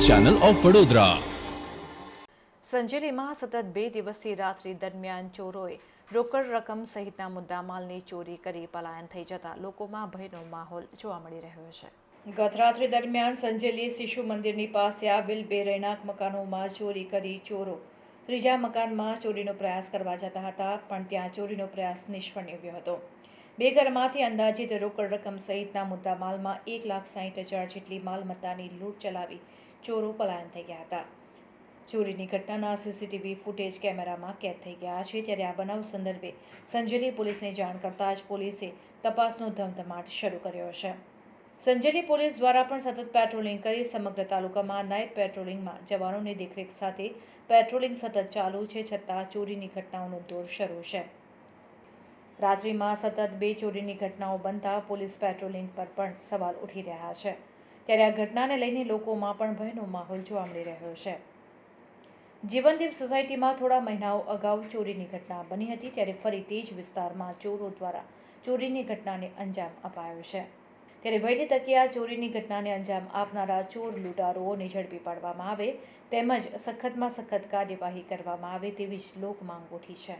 Channel of Vadodara. સંજેલીમાં સતત 2 દિવસથી રાત્રિ દરમિયાન ચોરોએ રોકડ રકમ સહિતના મુદ્દામાલની ચોરી કરી પલાયન થઈ જતા લોકોમાં ભયનો માહોલ જોવા મળી રહ્યો છે। ગત રાત્રિ દરમિયાન સંજેલી શિશુ મંદિરની પાસે આવેલ 2 રહેણાંક મકાનોમાં ચોરી કરી ચોરો ત્રીજા મકાનમાં ચોરીનો પ્રયાસ કરવા જતા હતા, પણ ત્યાં ચોરીનો પ્રયાસ નિષ્ફળ નીવડ્યો હતો। 2 ઘરમાંથી અંદાજિત રોકડ રકમ સહિતના મુદ્દામાલમાં 1,60,000 જેટલી માલમત્તાની લૂંટ ચલાવી ચોરો પલાયન થઈ ગયા હતા। ચોરીની ઘટનાના સીસીટીવી ફૂટેજ કેમેરામાં કેદ થઈ ગયા છે। ત્યારે આ બનાવ સંદર્ભે સંજેલી પોલીસને જાણ કરતાં જ પોલીસે તપાસનો ધમધમાટ શરૂ કર્યો છે। સંજેલી પોલીસ દ્વારા પણ સતત પેટ્રોલિંગ કરી સમગ્ર તાલુકામાં નાઇટ પેટ્રોલિંગમાં જવાનોની દેખરેખ સાથે પેટ્રોલિંગ સતત ચાલુ છે, છતાં ચોરીની ઘટનાઓનો દોર શરૂ છે। રાત્રિમાં સતત 2 ચોરીની ઘટનાઓ બનતા પોલીસ પેટ્રોલિંગ પર પણ સવાલ ઉઠી રહ્યા છે। ત્યારે આ ઘટનાને લઈને લોકોમાં પણ ભયનો માહોલ જોવા મળી રહ્યો છે। જીવનદીપ સોસાયટીમાં થોડા મહિનાઓ અગાઉ ચોરીની ઘટના બની હતી, ત્યારે ફરી તે જ વિસ્તારમાં ચોરો દ્વારા ચોરીની ઘટનાને અંજામ અપાયો છે। ત્યારે વહેલી તકે આ ચોરીની ઘટનાને અંજામ આપનારા ચોર લૂંટારુઓને ઝડપી પાડવામાં આવે તેમજ સખતમાં સખત કાર્યવાહી કરવામાં આવે તેવી જ લોક માંગ ઉઠી છે।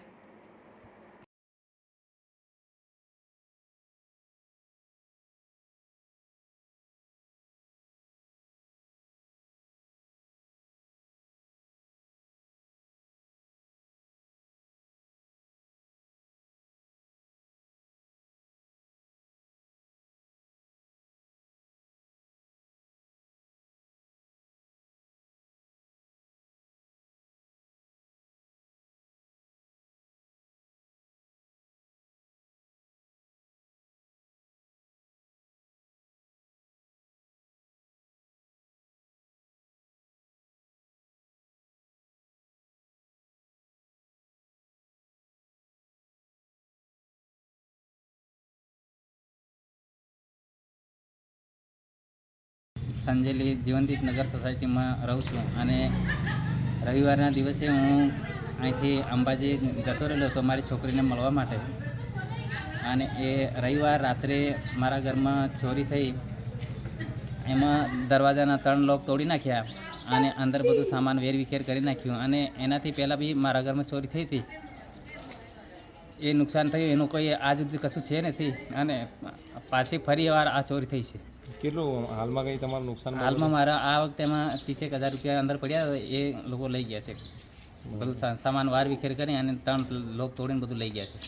સંજેલી જીવનદીપ નગર સોસાયટીમાં રહું છું અને રવિવારના દિવસે હું અહીંથી અંબાજી જતો રહેલો હતો મારી છોકરીને મળવા માટે, અને એ રવિવાર રાત્રે મારા ઘરમાં ચોરી થઈ। એમાં દરવાજાના 3 લોક તોડી નાખ્યા અને અંદર બધું સામાન વેરવિખેર કરી નાખ્યું, અને એનાથી પહેલાં બી મારા ઘરમાં ચોરી થઈ હતી। એ નુકસાન થયું એનું કોઈ આજ સુધી કશું છે નથી, અને પાછી ફરી વાર આ ચોરી થઈ છે। કેટલું હાલમાં કંઈ તમારું નુકસાન? હાલમાં મારા આ વખતેમાં 30,000 રૂપિયા અંદર પડ્યા, એ લોકો લઈ ગયા છે। બધું સામાન વાર વિખેર કરી અને 3 લોક તોડીને બધું લઈ ગયા છે।